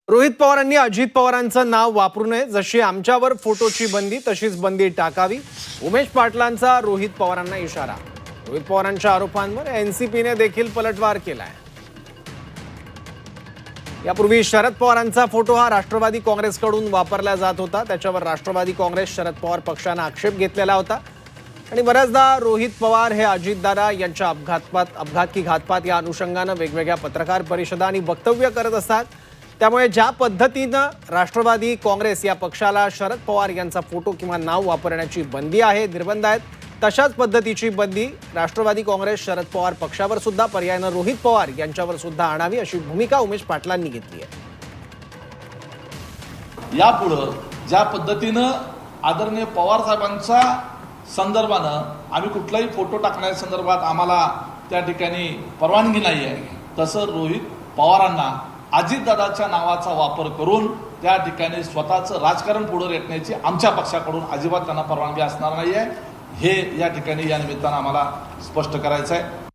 रोहित पवारांनी अजित पवारांचं नाव वापरू नये, जशी आमच्यावर फोटोची बंदी तशीच बंदी टाकावी. उमेश पाटलांचा रोहित पवारांना इशारा. रोहित पवारांच्या आरोपांवर एनसीपीने देखील पलटवार केलाय. यापूर्वी शरद पवारांचा फोटो हा राष्ट्रवादी काँग्रेसकडून वापरला जात होता. त्याच्यावर राष्ट्रवादी काँग्रेस शरद पवार पक्षाने आक्षेप घेतलेला होता आणि बऱ्याचदा रोहित पवार हे अजितदादा यांच्या अपघात की घातपात या अनुषंगाने वेगवेगळ्या पत्रकार परिषदा आणि वक्तव्य करत असतात. त्यामुळे ज्या पद्धतीनं राष्ट्रवादी काँग्रेस या पक्षाला शरद पवार यांचा फोटो किंवा नाव वापरण्याची बंदी आहे, निर्बंध आहेत, तशाच पद्धतीची बंदी राष्ट्रवादी काँग्रेस शरद पवार पक्षावर सुद्धा पर्यायानं रोहित पवार यांच्यावर सुद्धा आणावी, अशी भूमिका उमेश पाटलांनी घेतली आहे. यापुढं ज्या पद्धतीनं आदरणीय पवार साहेबांच्या संदर्भानं आम्ही कुठलाही फोटो टाकण्याच्या संदर्भात आम्हाला त्या ठिकाणी परवानगी नाही आहे, तसं रोहित पवारांना अजितदादाच्या नावाचा वापर करून त्या ठिकाणी स्वतःचं राजकारण पुढे रेटण्याची आमच्या पक्षाकडून अजिबात त्यांना परवानगी असणार नाही आहे. हे या ठिकाणी या निमित्तानं आम्हाला स्पष्ट करायचं आहे.